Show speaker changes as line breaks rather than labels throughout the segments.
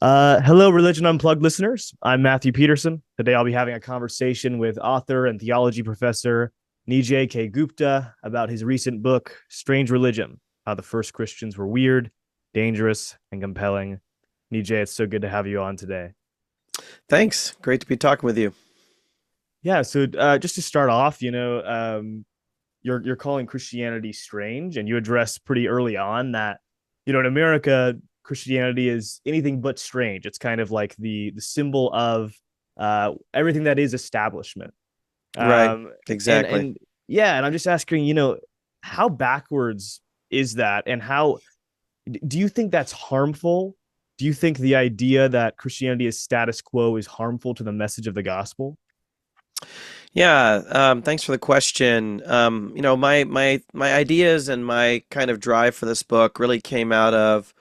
Hello, Religion Unplugged listeners. I'm Matthew Peterson. Today I'll be having a conversation with author and theology professor Nijay K. Gupta about his recent book, Strange Religion: How the First Christians Were Weird, Dangerous, and Compelling. Nijay, it's so good to have you on today.
Thanks. Great to be talking with you.
Yeah, so just to start off, you're calling Christianity strange, and you address pretty early on that, in America, Christianity is anything but strange. It's kind of like the symbol of everything that is establishment.
Right.
And
Exactly.
and yeah, and I'm just asking, how backwards is that, and how do you think that's harmful? Do you think the idea that Christianity is status quo is harmful to the message of the gospel?
Yeah. Thanks for the question. My ideas and my kind of drive for this book really came out of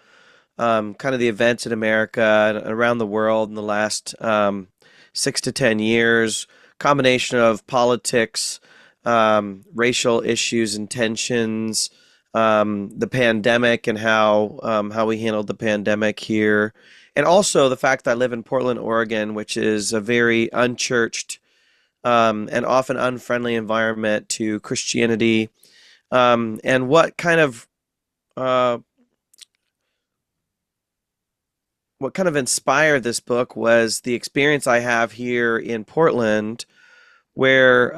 kind of the events in America and around the world in the last 6 to 10 years. Combination of politics, racial issues and tensions, the pandemic and how we handled the pandemic here, and also the fact that I live in Portland, Oregon, which is a very unchurched and often unfriendly environment to Christianity. And uh, what kind of inspired this book was the experience I have here in Portland, where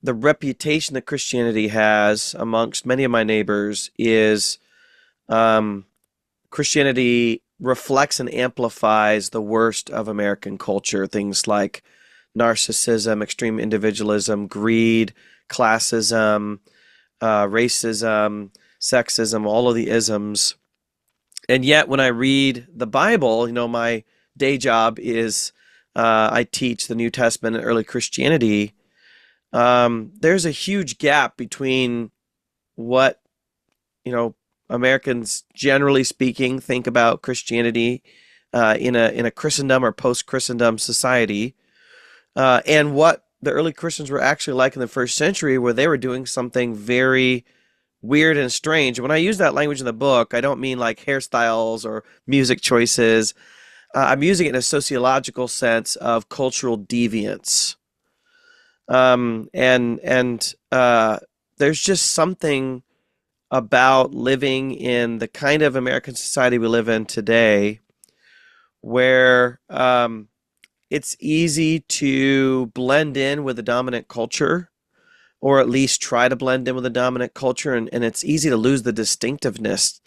the reputation that Christianity has amongst many of my neighbors is um, Christianity reflects and amplifies the worst of American culture. Things like narcissism, extreme individualism, greed, classism, racism, sexism, all of the isms. And yet, when I read the Bible, my day job is I teach the New Testament and early Christianity. There's a huge gap between what, you know, Americans generally speaking think about Christianity in a Christendom or post-Christendom society, and what the early Christians were actually like in the first century, where they were doing something very weird and strange. When I use that language in the book, I don't mean like hairstyles or music choices. I'm using it in a sociological sense of cultural deviance. And there's just something about living in the kind of American society we live in today where it's easy to blend in with the dominant culture, or at least try to blend in with the dominant culture, and it's easy to lose the distinctiveness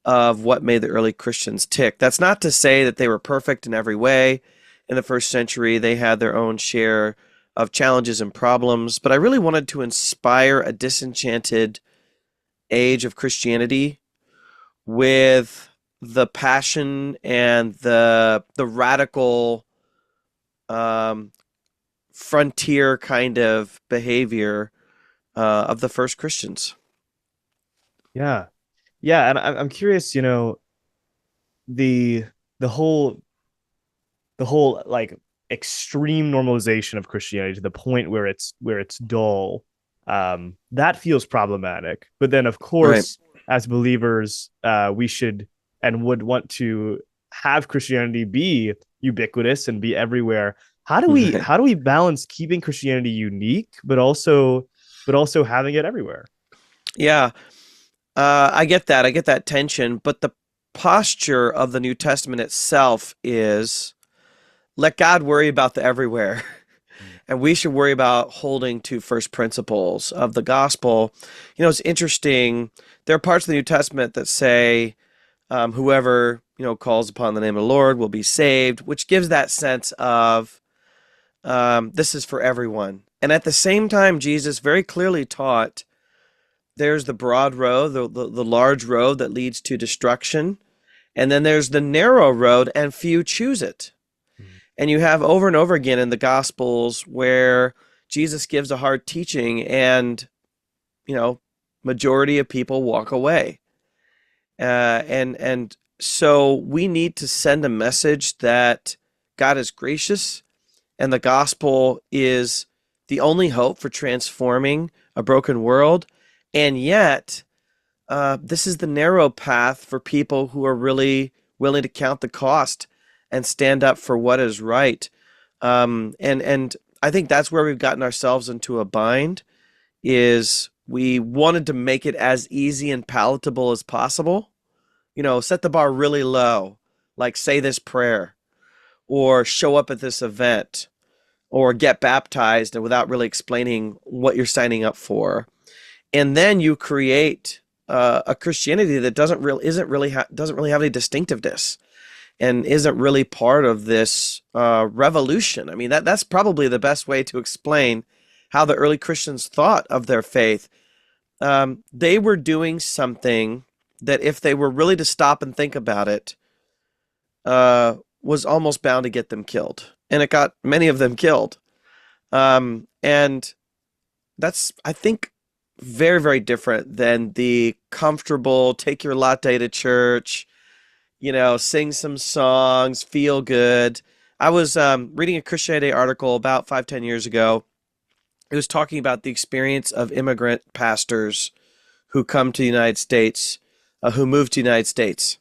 of what made the early Christians tick. That's not to say that they were perfect in every way. In the first century, they had their own share of challenges and problems, but I really wanted to inspire a disenchanted age of Christianity with the passion and the radical um, frontier kind of behavior of the first Christians.
Yeah, yeah, and I'm curious, the the whole like extreme normalization of Christianity to the point where it's dull. That feels problematic. But then, of
Right.
course, as believers, we should and would want to have Christianity be ubiquitous and be everywhere. How do we balance keeping Christianity unique, but also having it everywhere?
Yeah, I get that. I get that tension. But the posture of the New Testament itself is let God worry about the everywhere. And we should worry about holding to first principles of the gospel. It's interesting. There are parts of the New Testament that say, whoever, calls upon the name of the Lord will be saved, which gives that sense of this is for everyone. And at the same time, Jesus very clearly taught there's the broad road, the large road that leads to destruction. And then there's the narrow road, and few choose it. And you have over and over again in the Gospels where Jesus gives a hard teaching, and, you know, majority of people walk away. And so we need to send a message that God is gracious, and the gospel is the only hope for transforming a broken world. And yet, this is the narrow path for people who are really willing to count the cost and stand up for what is right. And I think that's where we've gotten ourselves into a bind, is we wanted to make it as easy and palatable as possible. Set the bar really low, like say this prayer, or show up at this event, or get baptized, and without really explaining what you're signing up for. And then you create a Christianity that doesn't really have any distinctiveness, and isn't really part of this revolution. I mean, that's probably the best way to explain how the early Christians thought of their faith. They were doing something that, if they were really to stop and think about it, was almost bound to get them killed. And it got many of them killed. And that's, I think, very, very different than the comfortable, take your latte to church, sing some songs, feel good. I was reading a Christianity article about 5-10 years ago. It was talking about the experience of immigrant pastors who come to the United States, who move to the United States,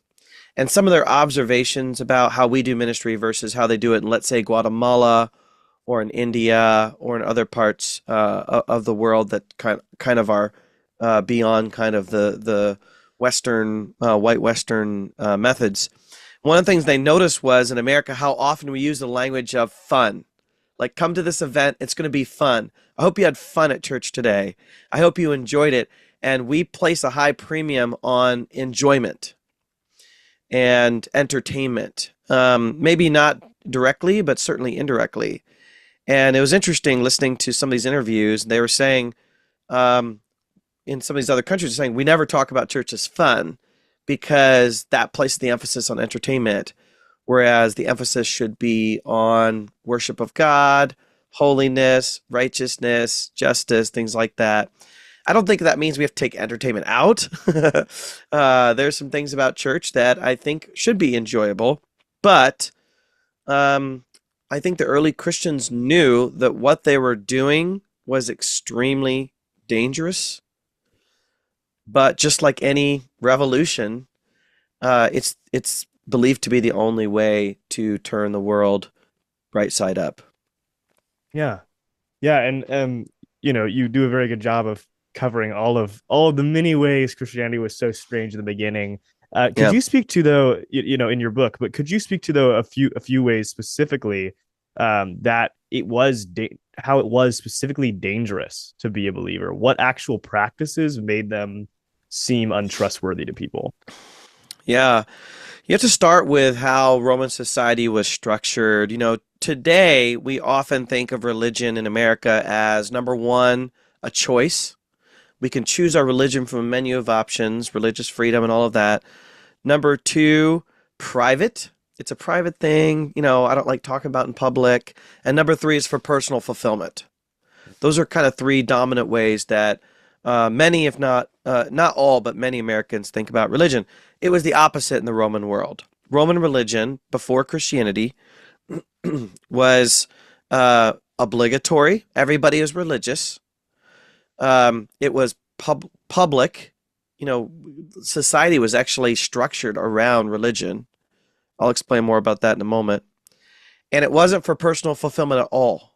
and some of their observations about how we do ministry versus how they do it in, let's say, Guatemala or in India or in other parts of the world that kind of are beyond kind of the Western, white Western methods. One of the things they noticed was, in America, how often we use the language of fun. Like, come to this event, it's going to be fun. I hope you had fun at church today. I hope you enjoyed it. And we place a high premium on enjoyment and entertainment. Maybe not directly, but certainly indirectly. And it was interesting listening to some of these interviews. They were saying, in some of these other countries, saying, we never talk about church as fun because that places the emphasis on entertainment, whereas the emphasis should be on worship of God, holiness, righteousness, justice, things like that. I don't think that means we have to take entertainment out. There's some things about church that I think should be enjoyable, but I think the early Christians knew that what they were doing was extremely dangerous. But just like any revolution, it's believed to be the only way to turn the world right side up.
Yeah. Yeah, and you do a very good job of covering all of the many ways Christianity was so strange in the beginning. Could
Yeah.
you speak to, though, in your book, but could you speak to, though, a few ways specifically that how it was specifically dangerous to be a believer? What actual practices made them seem untrustworthy to people?
Yeah. You have to start with how Roman society was structured. Today we often think of religion in America as, number one, a choice. We can choose our religion from a menu of options, religious freedom and all of that. Number two, private. It's a private thing, I don't like talking about in public. And number three is for personal fulfillment. Those are kind of three dominant ways that many, if not all, but many Americans think about religion. It was the opposite in the Roman world. Roman religion, before Christianity, was obligatory. Everybody is religious. It was public. Society was actually structured around religion. I'll explain more about that in a moment. And it wasn't for personal fulfillment at all.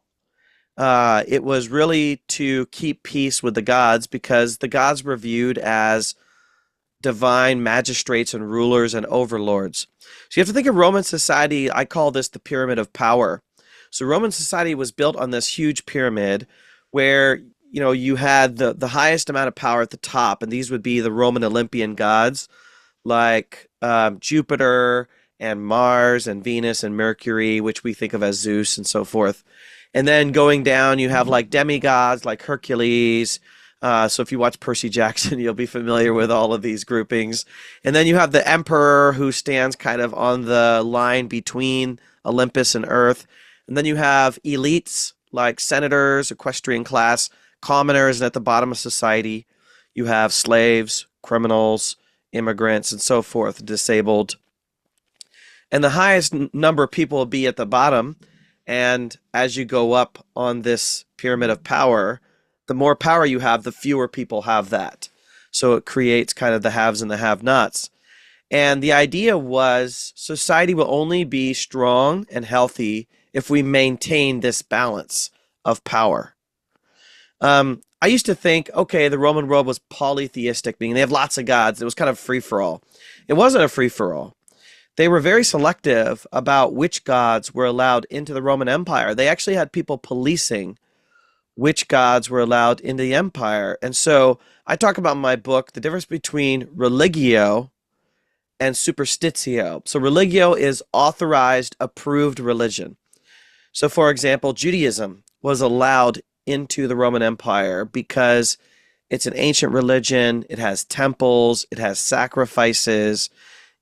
It was really to keep peace with the gods, because the gods were viewed as divine magistrates and rulers and overlords. So you have to think of Roman society, I call this the pyramid of power. So Roman society was built on this huge pyramid where you had the highest amount of power at the top, and these would be the Roman Olympian gods like Jupiter and Mars and Venus and Mercury, which we think of as Zeus and so forth. And then going down, you have like demigods like Hercules. So if you watch Percy Jackson, you'll be familiar with all of these groupings. And then you have the emperor, who stands kind of on the line between Olympus and Earth. And then you have elites like senators, equestrian class, commoners, and at the bottom of society, you have slaves, criminals, immigrants, and so forth, disabled. And the highest number of people will be at the bottom. And as you go up on this pyramid of power, the more power you have, the fewer people have that. So it creates kind of the haves and the have-nots. And the idea was society will only be strong and healthy if we maintain this balance of power. I used to think, okay, the Roman world was polytheistic, meaning they have lots of gods. It was kind of free for all. It wasn't a free for all. They were very selective about which gods were allowed into the Roman Empire. They actually had people policing which gods were allowed into the empire. And so I talk about in my book the difference between religio and superstitio. So religio is authorized, approved religion. So, for example, Judaism was allowed into the Roman Empire because it's an ancient religion. It has temples, it has sacrifices,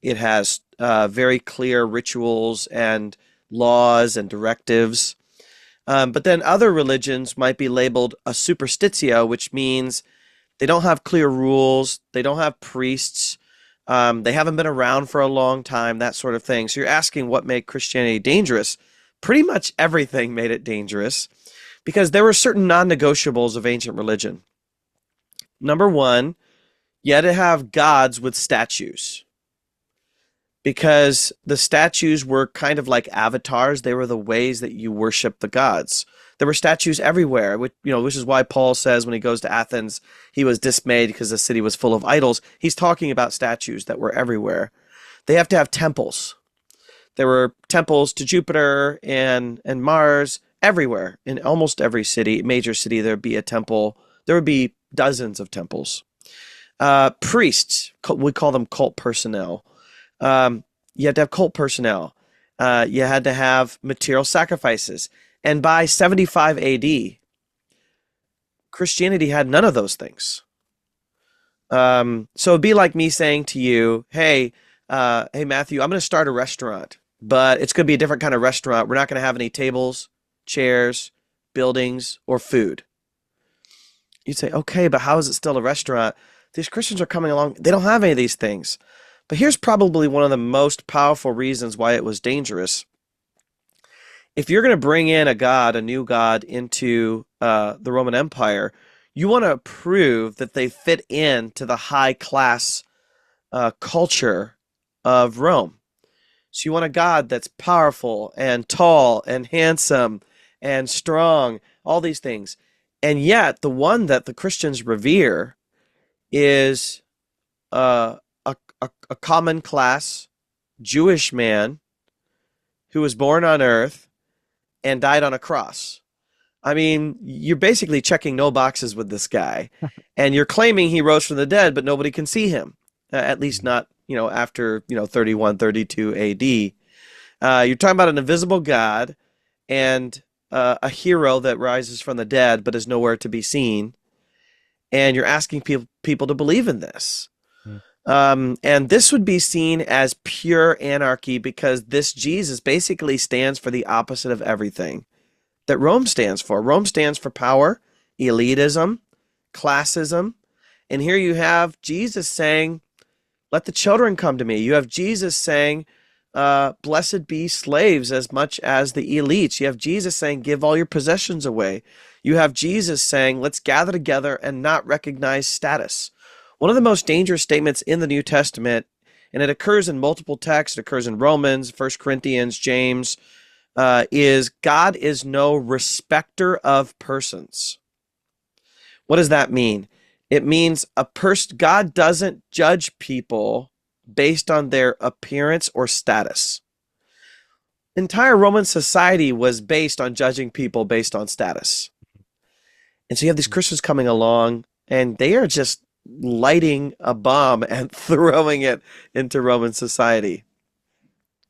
it has very clear rituals and laws and directives. But then other religions might be labeled a superstitio, which means they don't have clear rules, they don't have priests, they haven't been around for a long time, that sort of thing. So you're asking what made Christianity dangerous. Pretty much everything made it dangerous because there were certain non-negotiables of ancient religion. Number one, you had to have gods with statues because the statues were kind of like avatars. They were the ways that you worship the gods. There were statues everywhere, which is why Paul says when he goes to Athens, he was dismayed because the city was full of idols. He's talking about statues that were everywhere. They have to have temples. There were temples to Jupiter and Mars everywhere. In almost every city, major city, there'd be a temple. There would be dozens of temples. Priests, we call them cult personnel. You had to have cult personnel. You had to have material sacrifices. And by 75 AD, Christianity had none of those things. So it'd be like me saying to you, hey, Matthew, I'm going to start a restaurant, but it's going to be a different kind of restaurant. We're not going to have any tables, chairs, buildings, or food. You'd say, okay, but how is it still a restaurant? These Christians are coming along. They don't have any of these things. But here's probably one of the most powerful reasons why it was dangerous. If you're going to bring in a new god, into the Roman Empire, you want to prove that they fit into the high class culture of Rome. So you want a god that's powerful and tall and handsome and strong, all these things. And yet the one that the Christians revere is a common class Jewish man who was born on earth and died on a cross. I mean, you're basically checking no boxes with this guy. And you're claiming he rose from the dead, but nobody can see him. At least not, after, 31, 32 AD. You're talking about an invisible God and a hero that rises from the dead but is nowhere to be seen. And you're asking people to believe in this. And this would be seen as pure anarchy because this Jesus basically stands for the opposite of everything that Rome stands for. Rome stands for power, elitism, classism. And here you have Jesus saying, let the children come to me. You have Jesus saying, blessed be slaves as much as the elites. You have Jesus saying, give all your possessions away. You have Jesus saying, let's gather together and not recognize status. One of the most dangerous statements in the New Testament, and it occurs in multiple texts, it occurs in Romans, 1 Corinthians, James, is God is no respecter of persons. What does that mean? It means God doesn't judge people based on their appearance or status. Entire Roman society was based on judging people based on status. And so you have these Christians coming along, and they are just lighting a bomb and throwing it into Roman society.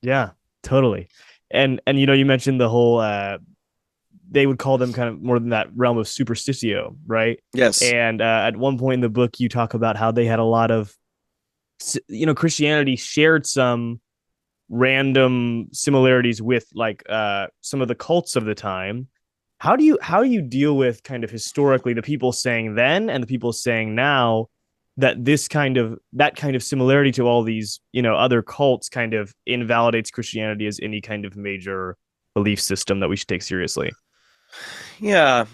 Yeah, totally. And you mentioned the whole they would call them kind of more than that realm of superstitio, right?
Yes.
And at one point in the book, you talk about how they had a lot of, Christianity shared some random similarities with like some of the cults of the time. How do you deal with kind of historically the people saying then and the people saying now that that kind of similarity to all these, other cults kind of invalidates Christianity as any kind of major belief system that we should take seriously?
Yeah.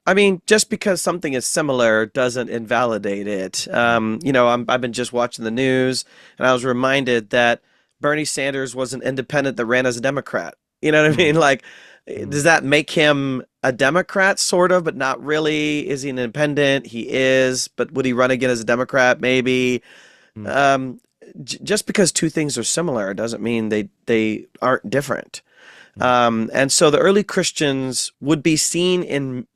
I mean, just because something is similar doesn't invalidate it. I've been just watching the news, and I was reminded that Bernie Sanders was an independent that ran as a Democrat. You know what I
Mm,
mean? Like,
mm,
does that make him a Democrat, sort of, but not really? Is he an independent? He is, but would he run again as a Democrat? Maybe.
mm,
Um, just because two things are similar doesn't mean they aren't different.
mm,
And so the early Christians would be seen in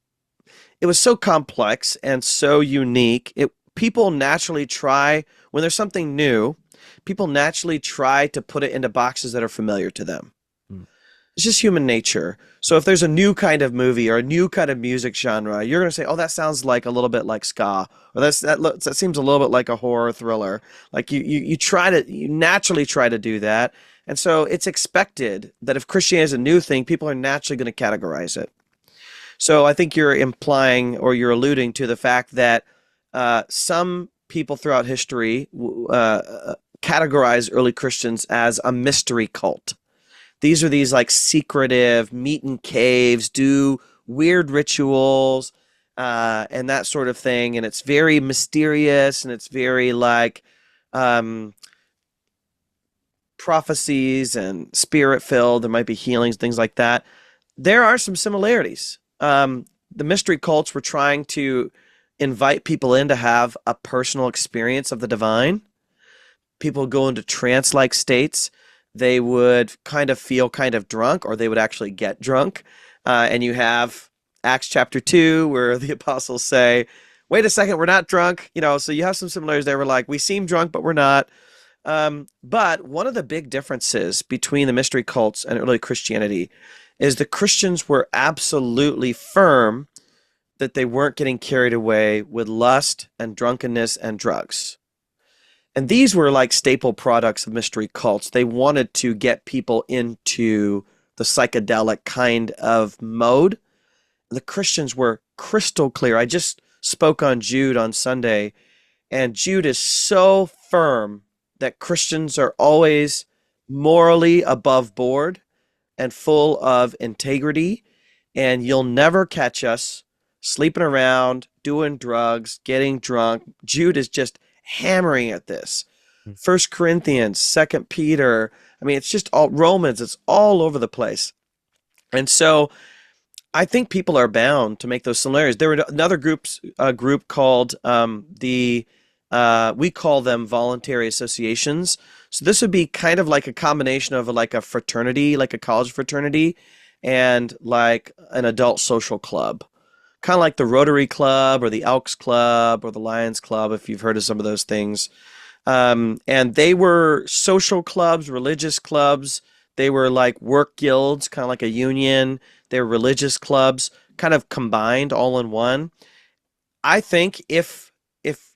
it was so complex and so unique. People naturally try when there's something new, people naturally try to put it into boxes that are familiar to them.
mm,
It's just human nature. So if there's a new kind of movie or a new kind of music genre, you're going to say, "Oh, that sounds like a little bit like ska," or that seems a little bit like a horror thriller." Like you naturally try to do that. And so it's expected that if Christianity is a new thing, people are naturally going to categorize it. So I think you're implying or you're alluding to the fact that some people throughout history categorize early Christians as a mystery cult. These are these like secretive, meet in caves, do weird rituals, and that sort of thing. And it's very mysterious and it's very like um, prophecies and spirit filled. There might be healings, things like that. There are some similarities. The mystery cults were trying to invite people in to have a personal experience of the divine. People go into trance like states. They would kind of feel kind of drunk, or they would actually get drunk. And you have Acts chapter 2, where the apostles say, "Wait a second, we're not drunk." So you have some similarities there. We're like, we seem drunk, but we're not. But one of the big differences between the mystery cults and early Christianity is the Christians were absolutely firm that they weren't getting carried away with lust and drunkenness and drugs. And these were like staple products of mystery cults. They wanted to get people into the psychedelic kind of mode. The Christians were crystal clear. I just spoke on Jude on Sunday, and Jude is so firm that Christians are always morally above board and full of integrity, and you'll never catch us sleeping around, doing drugs, getting drunk. Jude is just hammering at this.
mm,
First Corinthians, Second Peter. I mean, it's just all Romans. It's all over the place. And so I think people are bound to make those similarities. There were another group called we call them voluntary associations. So this would be kind of like a combination of like a fraternity, like a college fraternity, and like an adult social club. Kind of like the Rotary Club or the Elks Club or the Lions Club, if you've heard of some of those things. And they were social clubs, religious clubs. They were like work guilds, kind of like a union. They were religious clubs, kind of combined all in one. I think if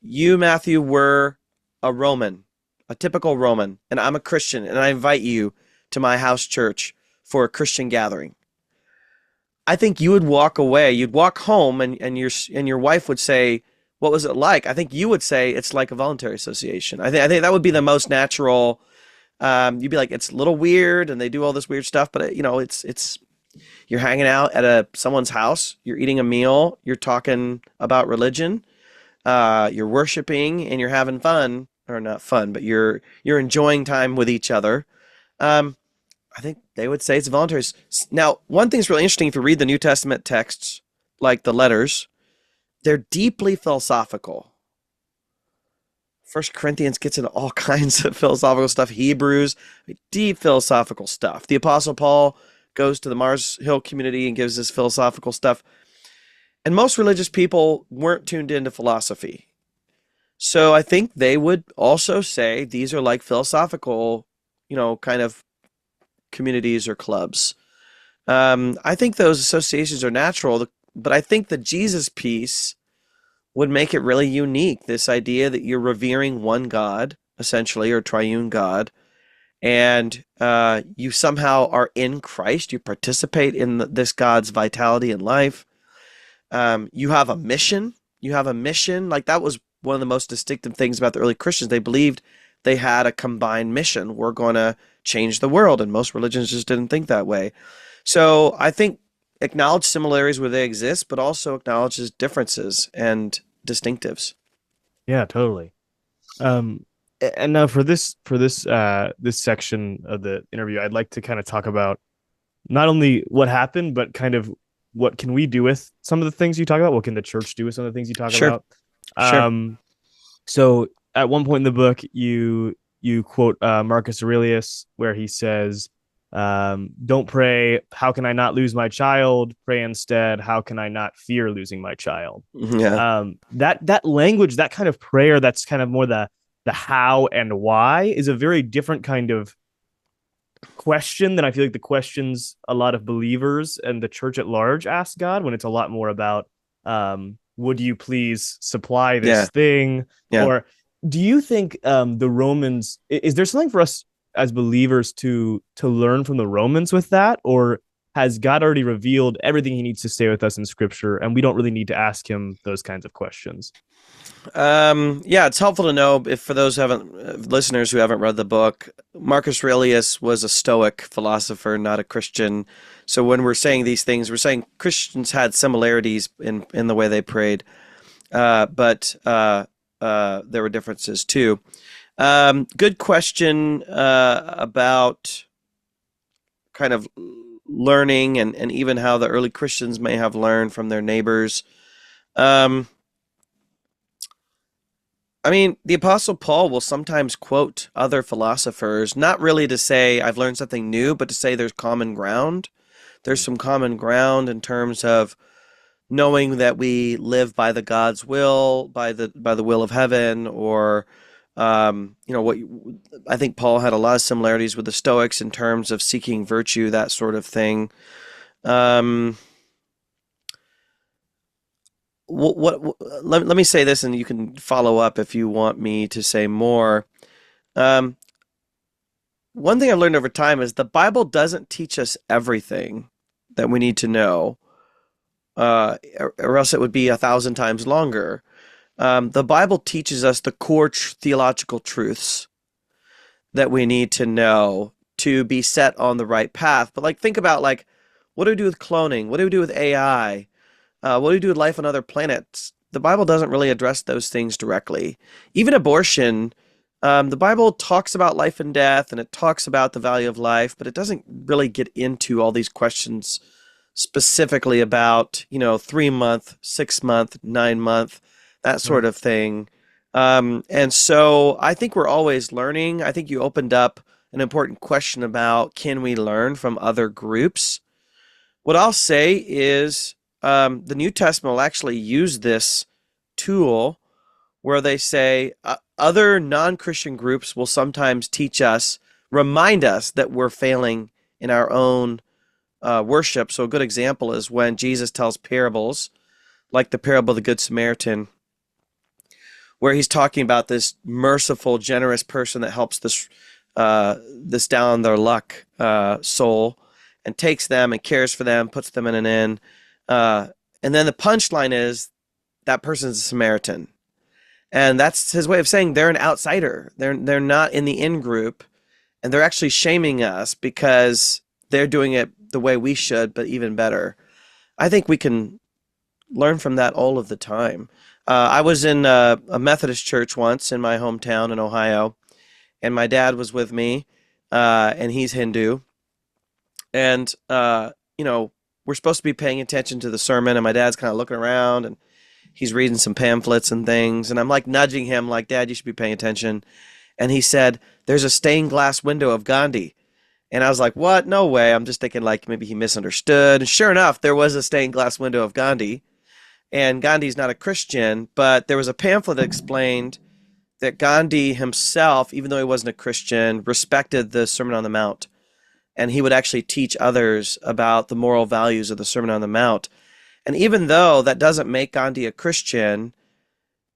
you, Matthew, were a Roman, a typical Roman, and I'm a Christian, and I invite you to my house church for a Christian gathering, I think you would walk away. You'd walk home, and your wife would say, "What was it like?" I think you would say it's like a voluntary association. I think that would be the most natural. You'd be like, it's a little weird, and they do all this weird stuff, but it's you're hanging out at someone's house, you're eating a meal, you're talking about religion, you're worshiping, and you're having fun, or not fun, but you're enjoying time with each other. Um, I think they would say it's voluntary. Now, one thing's really interesting if you read the New Testament texts, like the letters, they're deeply philosophical. First Corinthians gets into all kinds of philosophical stuff. Hebrews, deep philosophical stuff. The Apostle Paul goes to the Mars Hill community and gives this philosophical stuff. And most religious people weren't tuned into philosophy. So I think they would also say these are like philosophical, kind of communities or clubs. I think those associations are natural, but I think the Jesus piece would make it really unique. This idea that you're revering one God, essentially, or triune God, and you somehow are in Christ. You participate in this God's vitality in life. You have a mission. You have a mission. Like that was one of the most distinctive things about the early Christians. They believed they had a combined mission. We're going to change the world, and most religions just didn't think that way. So I think acknowledge similarities where they exist, but also acknowledges differences and distinctives.
Yeah, totally. And now this section of the interview, I'd like to kind of talk about not only what happened, but kind of what can we do with some of the things you talk about? What can the church do with some of the things you talk
Sure,
about?
sure.
Um, so at one point in the book, you quote Marcus Aurelius, where he says, "Don't pray, how can I not lose my child? Pray instead, how can I not fear losing my child?"
Yeah,
That language, that kind of prayer, that's kind of more the how and why, is a very different kind of question than I feel like the questions a lot of believers and the church at large ask God, when it's a lot more about, would you please supply
yeah,
this thing?
yeah.
Or do you think the Romans, is there something for us as believers to learn from the Romans with that? Or has God already revealed everything he needs to stay with us in scripture and we don't really need to ask him those kinds of questions?
Yeah, it's helpful to know if for those who haven't listeners who haven't read the book, Marcus Aurelius was a Stoic philosopher, not a Christian. So when we're saying these things, we're saying Christians had similarities in the way they prayed, but there were differences too. Good question about kind of learning and even how the early Christians may have learned from their neighbors. Um, I mean, the Apostle Paul will sometimes quote other philosophers, not really to say I've learned something new, but to say there's common ground. There's some common ground in terms of knowing that we live by the God's will, by the will of heaven, or what I think Paul had a lot of similarities with the Stoics in terms of seeking virtue, that sort of thing. Um, let me say this, and you can follow up if you want me to say more. Um, One thing I've learned over time is the Bible doesn't teach us everything that we need to know, or else it would be 1,000 times longer. The Bible teaches us the core theological truths that we need to know to be set on the right path. But like, think about like, what do we do with cloning? What do we do with AI? What do we do with life on other planets? The Bible doesn't really address those things directly. Even abortion, the Bible talks about life and death, and it talks about the value of life, but it doesn't really get into all these questions specifically about, 3 month, 6 month, 9 month, that
Right.
sort of thing. And so I think we're always learning. I think you opened up an important question about can we learn from other groups? What I'll say is the New Testament will actually use this tool where they say other non Christian groups will sometimes teach us, remind us that we're failing in our own worship. So, a good example is when Jesus tells parables, like the parable of the Good Samaritan, where he's talking about this merciful, generous person that helps this down on their luck soul and takes them and cares for them, puts them in an inn. Uh, and then the punchline is that person's a Samaritan. And that's his way of saying they're an outsider. They're not in the in group, and they're actually shaming us because they're doing it the way we should, but even better. I think we can learn from that all of the time. I was in a Methodist church once in my hometown in Ohio, and my dad was with me, and he's Hindu, and we're supposed to be paying attention to the sermon, and my dad's kind of looking around and he's reading some pamphlets and things, and I'm like nudging him, like, Dad, you should be paying attention. And he said, "There's a stained glass window of Gandhi." And I was like, "What? No way." I'm just thinking like maybe he misunderstood. And sure enough, there was a stained glass window of Gandhi. And Gandhi's not a Christian, but there was a pamphlet that explained that Gandhi himself, even though he wasn't a Christian, respected the Sermon on the Mount. And he would actually teach others about the moral values of the Sermon on the Mount. And even though that doesn't make Gandhi a Christian,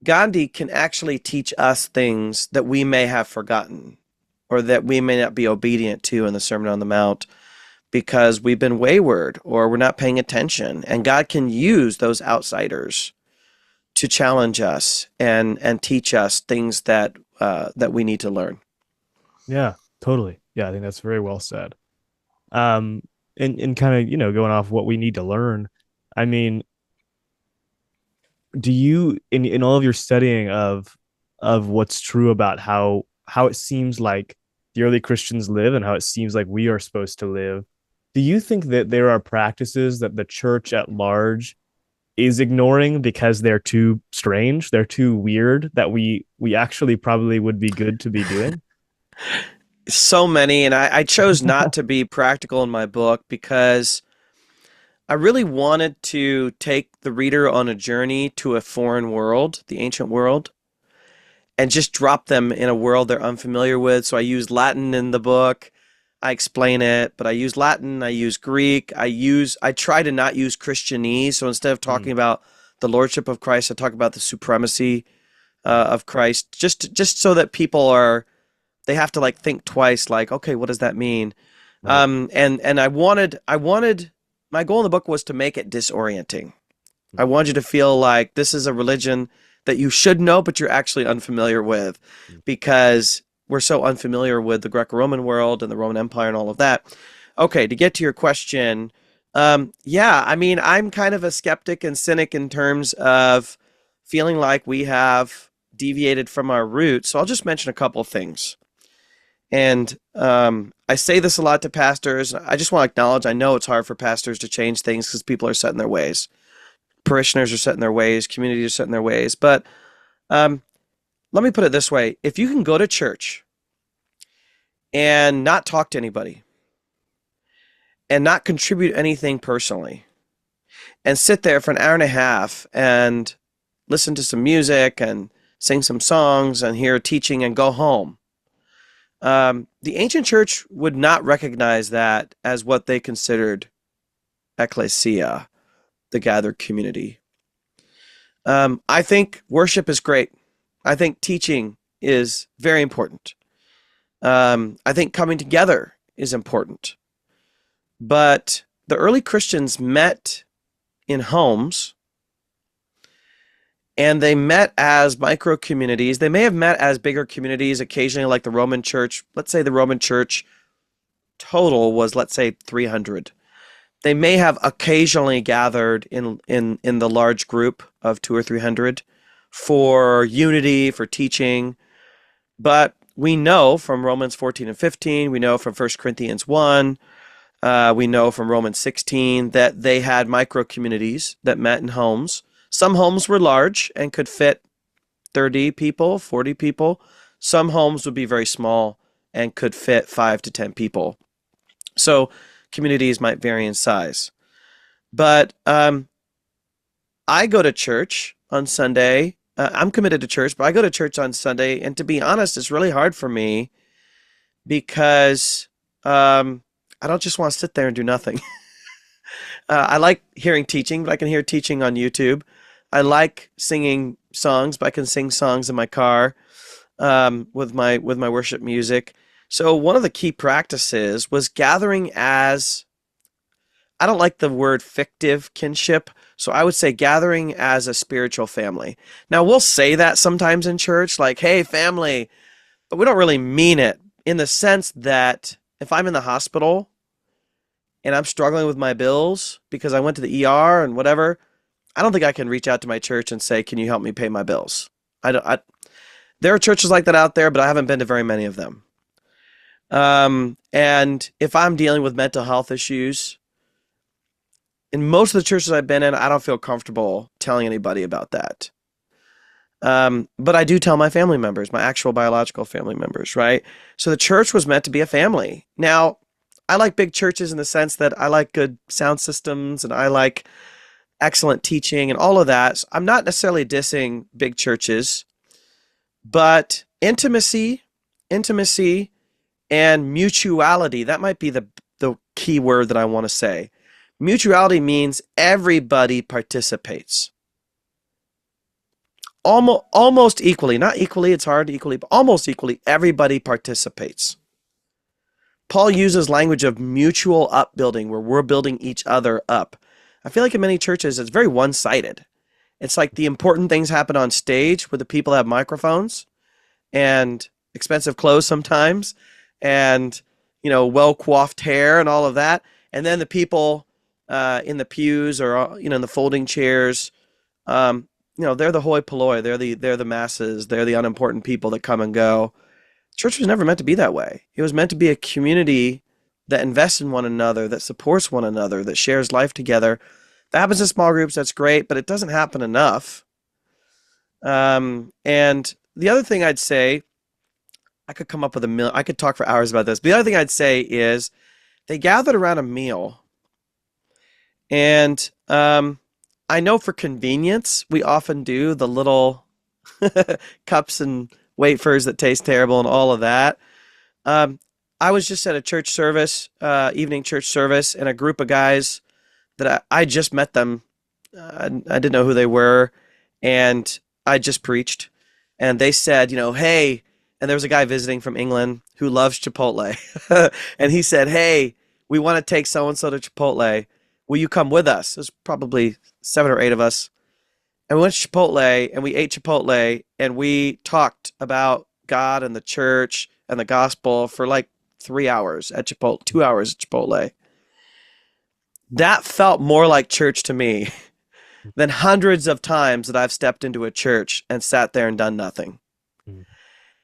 Gandhi can actually teach us things that we may have forgotten or that we may not be obedient to in the Sermon on the Mount because we've been wayward or we're not paying attention. And God can use those outsiders to challenge us and teach us things that we need to learn.
Yeah, totally. Yeah, I think that's very well said. Um, and kind of, going off what we need to learn. I mean, do you in all of your studying of what's true about how it seems like the early Christians live and how it seems like we are supposed to live, do you think that there are practices that the church at large is ignoring because they're too strange, they're too weird, that we actually probably would be good to be doing?
So many, and I chose not to be practical in my book because I really wanted to take the reader on a journey to a foreign world, the ancient world, and just drop them in a world they're unfamiliar with. So I use Latin in the book. I explain it, but I use Latin, I use Greek, I try to not use Christianese. So instead of
Mm,
talking about the lordship of Christ, I talk about the supremacy of Christ, just so that they have to like think twice, like, okay, what does that mean?
right.
And I wanted my goal in the book was to make it disorienting. I
Mm,
want you to feel like this is a religion that you should know, but you're actually unfamiliar with,
mm,
because we're so unfamiliar with the Greco-Roman world and the Roman Empire and all of that. Okay, to get to your question, yeah, I mean, I'm kind of a skeptic and cynic in terms of feeling like we have deviated from our roots. So I'll just mention a couple of things. And I say this a lot to pastors. I just want to acknowledge I know it's hard for pastors to change things because people are set in their ways. Parishioners are set in their ways, communities are set in their ways. But um, let me put it this way: if you can go to church and not talk to anybody and not contribute anything personally and sit there for an hour and a half and listen to some music and sing some songs and hear teaching and go home, the ancient church would not recognize that as what they considered ecclesia, the gathered community. I think worship is great. I think teaching is very important. I think coming together is important. But the early Christians met in homes, and they met as micro communities. They may have met as bigger communities occasionally, like the Roman church. Let's say the Roman church total was, let's say, 300. They may have occasionally gathered in the large group of 200 or 300 for unity, for teaching. But we know from Romans 14 and 15, we know from 1 Corinthians 1, we know from Romans 16 that they had micro communities that met in homes. Some homes were large and could fit 30 people, 40 people. Some homes would be very small and could fit 5 to 10 people. So communities might vary in size. But I go to church on Sunday. I'm committed to church, but I go to church on Sunday. And to be honest, it's really hard for me because I don't just want to sit there and do nothing. I like hearing teaching, but I can hear teaching on YouTube. I like singing songs, but I can sing songs in my car with my worship music. So one of the key practices was gathering as, I don't like the word fictive kinship, so I would say gathering as a spiritual family. Now, we'll say that sometimes in church, like, hey, family, but we don't really mean it in the sense that if I'm in the hospital and I'm struggling with my bills because I went to the ER and whatever, I don't think I can reach out to my church and say, can you help me pay my bills? There are churches like that out there, but I haven't been to very many of them. And if I'm dealing with mental health issues, in most of the churches I've been in, I don't feel comfortable telling anybody about that. But I do tell my family members, my actual biological family members, right? So the church was meant to be a family. Now, I like big churches in the sense that I like good sound systems and I like excellent teaching and all of that. So I'm not necessarily dissing big churches, but intimacy and mutuality, that might be the key word that I want to say. Mutuality means everybody participates. Almost equally, not equally, it's hard to equally, but almost equally, everybody participates. Paul uses language of mutual upbuilding, where we're building each other up. I feel like in many churches, it's very one-sided. It's like the important things happen on stage where the people have microphones and expensive clothes sometimes and, well-coiffed hair and all of that. And then the people in the pews or in the folding chairs, they're the hoi polloi. They're the masses. They're the unimportant people that come and go. Church was never meant to be that way. It was meant to be a community that invests in one another, that supports one another, that shares life together. That happens in small groups. That's great, but it doesn't happen enough. And the other thing I'd say, I could come up with I could talk for hours about this. But the other thing I'd say is they gathered around a meal. And I know for convenience, we often do the little cups and wafers that taste terrible and all of that. I was just at a church service, evening church service, and a group of guys that I just met them. I didn't know who they were, and I just preached. And they said, hey, and there was a guy visiting from England who loves Chipotle. And he said, hey, we want to take so-and-so to Chipotle. Will you come with us? There's probably 7 or 8 of us. And we went to Chipotle, and we ate Chipotle, and we talked about God and the church and the gospel for like 3 hours at Chipotle, 2 hours at Chipotle. That felt more like church to me than hundreds of times that I've stepped into a church and sat there and done nothing. Mm.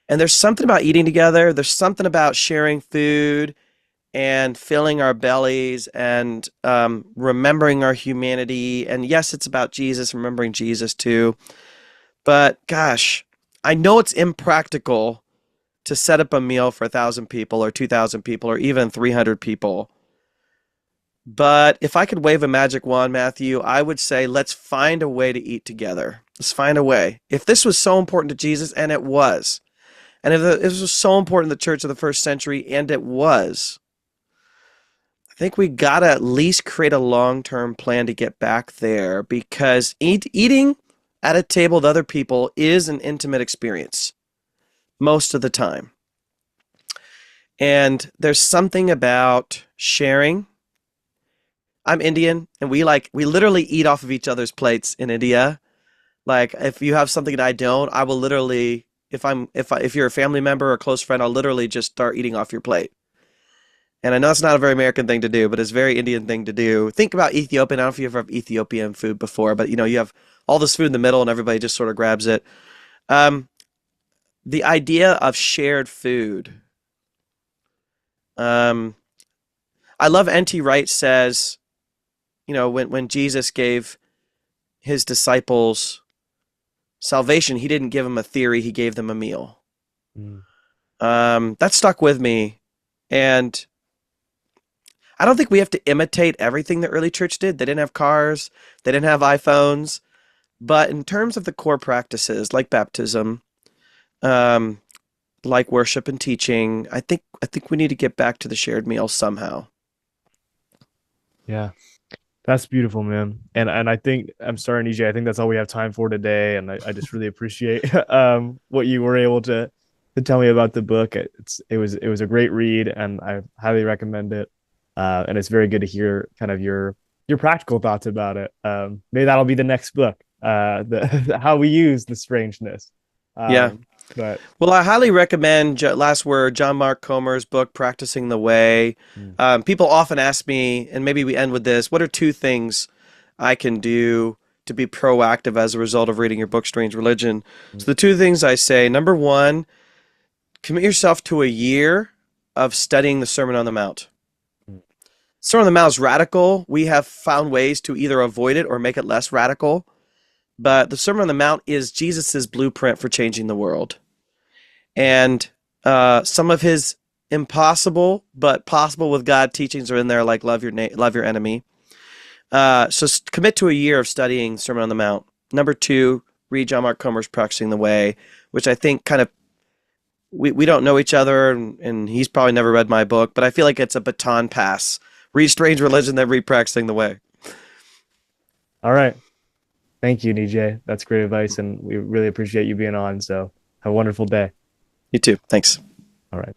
And there's something about eating together. There's something about sharing food and filling our bellies and remembering our humanity. And yes, it's about Jesus, remembering Jesus too. But gosh, I know it's impractical to set up a meal for 1,000 people or 2,000 people or even 300 people. But if I could wave a magic wand, Matthew, I would say let's find a way to eat together. Let's find a way. If this was so important to Jesus, and it was, and if this was so important to the church of the first century, and it was, I think we got to at least create a long-term plan to get back there, because eating at a table with other people is an intimate experience most of the time. And there's something about sharing. I'm Indian, and we literally eat off of each other's plates in India. Like if you have something that I don't, I will literally, if you're a family member or a close friend, I'll literally just start eating off your plate. And I know it's not a very American thing to do, but it's a very Indian thing to do. Think about Ethiopian. I don't know if you've ever had Ethiopian food before, but you have all this food in the middle and everybody just sort of grabs it. The idea of shared food. I love N.T. Wright says, when Jesus gave his disciples salvation, he didn't give them a theory, he gave them a meal. That stuck with me. And I don't think we have to imitate everything the early church did. They didn't have cars, they didn't have iPhones. But in terms of the core practices, like baptism, like worship and teaching, I think we need to get back to the shared meal somehow.
Yeah. That's beautiful, man. And I think, I'm sorry, Nijay, I think that's all we have time for today. And I just really appreciate what you were able to tell me about the book. It was a great read, and I highly recommend it. And it's very good to hear kind of your practical thoughts about it. Maybe that'll be the next book, how we use the strangeness.
Yeah.
But
Well, I highly recommend, last word, John Mark Comer's book, Practicing the Way. People often ask me, and maybe we end with this, what are 2 things I can do to be proactive as a result of reading your book, Strange Religion? So the 2 things I say, number 1, commit yourself to a year of studying the Sermon on the Mount. Sermon on the Mount is radical. We have found ways to either avoid it or make it less radical. But the Sermon on the Mount is Jesus's blueprint for changing the world. And some of his impossible but possible with God teachings are in there, like love your enemy. So commit to a year of studying Sermon on the Mount. Number 2, read John Mark Comer's Practicing the Way, which I think kind of, we don't know each other, and he's probably never read my book, but I feel like it's a baton pass. Read Strange Religion, then read Practicing the Way.
All right. Thank you, Nijay. That's great advice, and we really appreciate you being on. So have a wonderful day.
You too. Thanks.
All right.